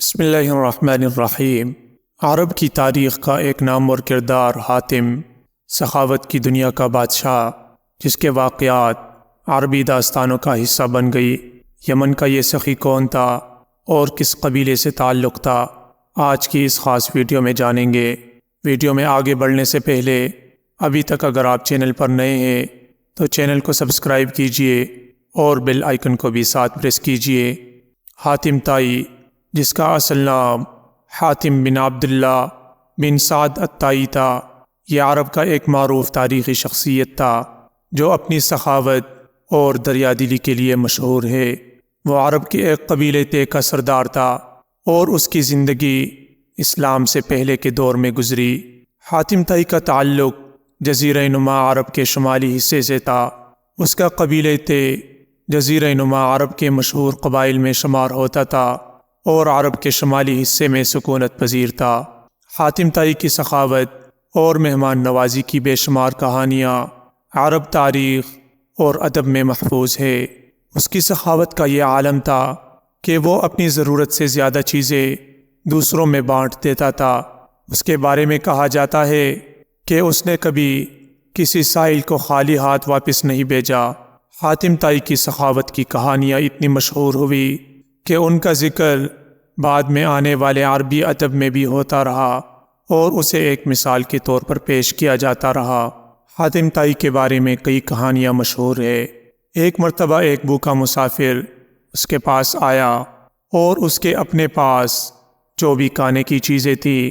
بسم اللہ الرحمن الرحیم۔ عرب کی تاریخ کا ایک نام اور کردار حاتم، سخاوت کی دنیا کا بادشاہ جس کے واقعات عربی داستانوں کا حصہ بن گئی۔ یمن کا یہ سخی کون تھا اور کس قبیلے سے تعلق تھا، آج کی اس خاص ویڈیو میں جانیں گے۔ ویڈیو میں آگے بڑھنے سے پہلے ابھی تک اگر آپ چینل پر نئے ہیں تو چینل کو سبسکرائب کیجئے اور بیل آئیکن کو بھی ساتھ پریس کیجئے۔ حاتم طائی، جس کا اصل نام حاتم بن عبداللہ بن سعد الطائی تھا، یہ عرب کا ایک معروف تاریخی شخصیت تھا جو اپنی سخاوت اور دریا دلی کے لیے مشہور ہے۔ وہ عرب کے ایک قبیلے تے کا سردار تھا اور اس کی زندگی اسلام سے پہلے کے دور میں گزری۔ حاتم طائی کا تعلق جزیرہ نما عرب کے شمالی حصے سے تھا۔ اس کا قبیلے تے جزیرہ نما عرب کے مشہور قبائل میں شمار ہوتا تھا اور عرب کے شمالی حصے میں سکونت پذیر تھا۔ حاتم طائی کی سخاوت اور مہمان نوازی کی بے شمار کہانیاں عرب تاریخ اور ادب میں محفوظ ہے۔ اس کی سخاوت کا یہ عالم تھا کہ وہ اپنی ضرورت سے زیادہ چیزیں دوسروں میں بانٹ دیتا تھا۔ اس کے بارے میں کہا جاتا ہے کہ اس نے کبھی کسی سائل کو خالی ہاتھ واپس نہیں بھیجا۔ حاتم طائی کی سخاوت کی کہانیاں اتنی مشہور ہوئی کہ ان کا ذکر بعد میں آنے والے عربی ادب میں بھی ہوتا رہا اور اسے ایک مثال کے طور پر پیش کیا جاتا رہا۔ حاتم طائی کے بارے میں کئی کہانیاں مشہور ہے۔ ایک مرتبہ ایک بھوکا مسافر اس کے پاس آیا اور اس کے اپنے پاس جو بھی کھانے کی چیزیں تھیں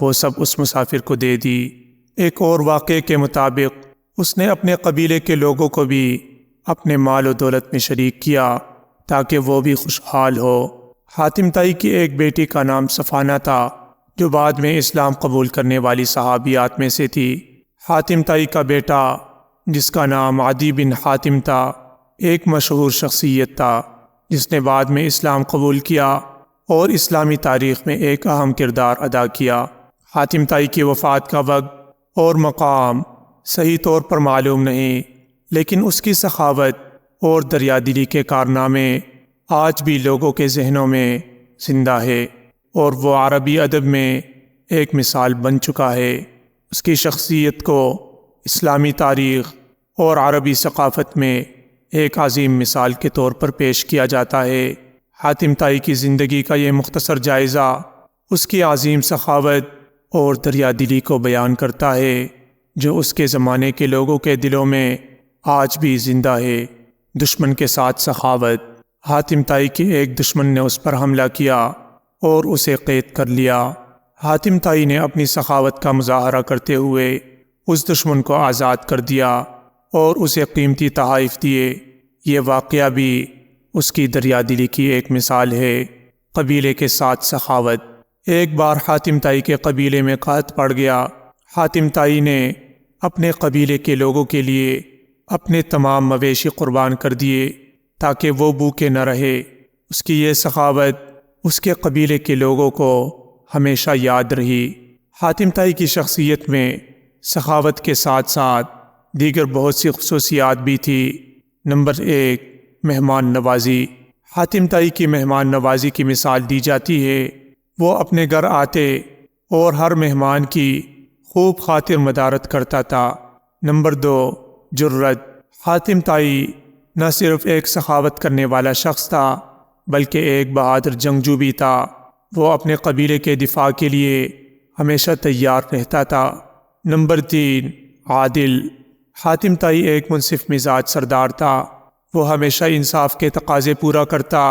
وہ سب اس مسافر کو دے دی۔ ایک اور واقعے کے مطابق اس نے اپنے قبیلے کے لوگوں کو بھی اپنے مال و دولت میں شریک کیا تاکہ وہ بھی خوشحال ہو۔ حاتم طائی کی ایک بیٹی کا نام صفانہ تھا جو بعد میں اسلام قبول کرنے والی صحابیات میں سے تھی۔ حاتم طائی کا بیٹا جس کا نام عدی بن حاتم تھا ایک مشہور شخصیت تھا جس نے بعد میں اسلام قبول کیا اور اسلامی تاریخ میں ایک اہم کردار ادا کیا۔ حاتم طائی کی وفات کا وقت اور مقام صحیح طور پر معلوم نہیں، لیکن اس کی سخاوت اور دریا دلی کے کارنامے آج بھی لوگوں کے ذہنوں میں زندہ ہے اور وہ عربی ادب میں ایک مثال بن چکا ہے۔ اس کی شخصیت کو اسلامی تاریخ اور عربی ثقافت میں ایک عظیم مثال کے طور پر پیش کیا جاتا ہے۔ حاتم طائی کی زندگی کا یہ مختصر جائزہ اس کی عظیم سخاوت اور دریا دلی کو بیان کرتا ہے جو اس کے زمانے کے لوگوں کے دلوں میں آج بھی زندہ ہے۔ دشمن کے ساتھ سخاوت۔ حاتم طائی کے ایک دشمن نے اس پر حملہ کیا اور اسے قید کر لیا۔ حاتم طائی نے اپنی سخاوت کا مظاہرہ کرتے ہوئے اس دشمن کو آزاد کر دیا اور اسے قیمتی تحائف دیے۔ یہ واقعہ بھی اس کی دریا دلی کی ایک مثال ہے۔ قبیلے کے ساتھ سخاوت۔ ایک بار حاتم طائی کے قبیلے میں قحط پڑ گیا۔ حاتم طائی نے اپنے قبیلے کے لوگوں کے لیے اپنے تمام مویشی قربان کر دیے تاکہ وہ بھوکے نہ رہے۔ اس کی یہ سخاوت اس کے قبیلے کے لوگوں کو ہمیشہ یاد رہی۔ حاتم طائی کی شخصیت میں سخاوت کے ساتھ ساتھ دیگر بہت سی خصوصیات بھی تھی۔ نمبر 1، مہمان نوازی۔ حاتم طائی کی مہمان نوازی کی مثال دی جاتی ہے۔ وہ اپنے گھر آتے اور ہر مہمان کی خوب خاطر مدارت کرتا تھا۔ نمبر 2، جرأت۔ حاتم طائی نہ صرف ایک سخاوت کرنے والا شخص تھا بلکہ ایک بہادر جنگجو بھی تھا۔ وہ اپنے قبیلے کے دفاع کے لیے ہمیشہ تیار رہتا تھا۔ نمبر 3، عادل۔ حاتم طائی ایک منصف مزاج سردار تھا۔ وہ ہمیشہ انصاف کے تقاضے پورا کرتا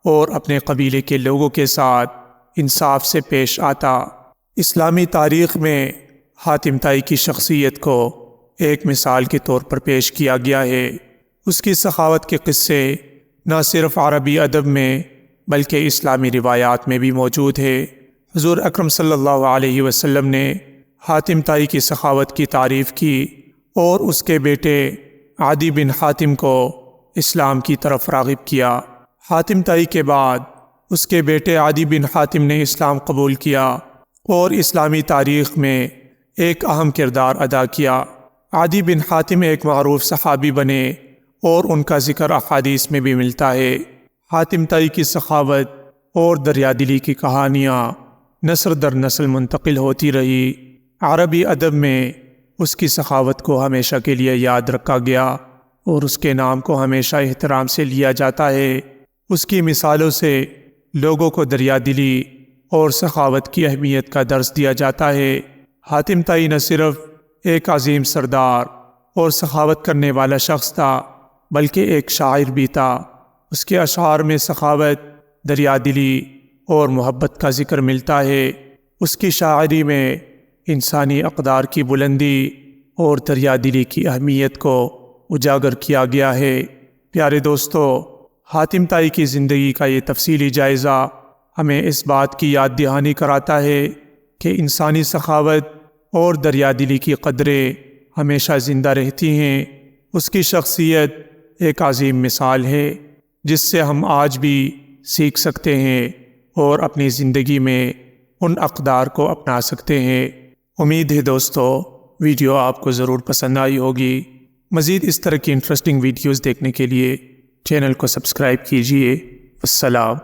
اور اپنے قبیلے کے لوگوں کے ساتھ انصاف سے پیش آتا۔ اسلامی تاریخ میں حاتم طائی کی شخصیت کو ایک مثال کے طور پر پیش کیا گیا ہے۔ اس کی سخاوت کے قصے نہ صرف عربی ادب میں بلکہ اسلامی روایات میں بھی موجود ہے۔ حضور اکرم صلی اللہ علیہ وسلم نے حاتم طائی کی سخاوت کی تعریف کی اور اس کے بیٹے عدی بن حاتم کو اسلام کی طرف راغب کیا۔ حاتم طائی کے بعد اس کے بیٹے عدی بن حاتم نے اسلام قبول کیا اور اسلامی تاریخ میں ایک اہم کردار ادا کیا۔ عدی بن حاتم ایک معروف صحابی بنے اور ان کا ذکر احادیث میں بھی ملتا ہے۔ حاتم طائی کی سخاوت اور دریا دلی کی کہانیاں نسل در نسل منتقل ہوتی رہی۔ عربی ادب میں اس کی سخاوت کو ہمیشہ کے لیے یاد رکھا گیا اور اس کے نام کو ہمیشہ احترام سے لیا جاتا ہے۔ اس کی مثالوں سے لوگوں کو دریا دلی اور سخاوت کی اہمیت کا درس دیا جاتا ہے۔ حاتم طائی نہ صرف ایک عظیم سردار اور سخاوت کرنے والا شخص تھا بلکہ ایک شاعر بھی تھا۔ اس کے اشعار میں سخاوت، دریا دلی اور محبت کا ذکر ملتا ہے۔ اس کی شاعری میں انسانی اقدار کی بلندی اور دریا دلی کی اہمیت کو اجاگر کیا گیا ہے۔ پیارے دوستو، حاتم طائی کی زندگی کا یہ تفصیلی جائزہ ہمیں اس بات کی یاد دہانی کراتا ہے کہ انسانی سخاوت اور دریا دلی کی قدریں ہمیشہ زندہ رہتی ہیں۔ اس کی شخصیت ایک عظیم مثال ہے جس سے ہم آج بھی سیکھ سکتے ہیں اور اپنی زندگی میں ان اقدار کو اپنا سکتے ہیں۔ امید ہے دوستو ویڈیو آپ کو ضرور پسند آئی ہوگی۔ مزید اس طرح کی انٹرسٹنگ ویڈیوز دیکھنے کے لیے چینل کو سبسکرائب کیجیے۔ السلام۔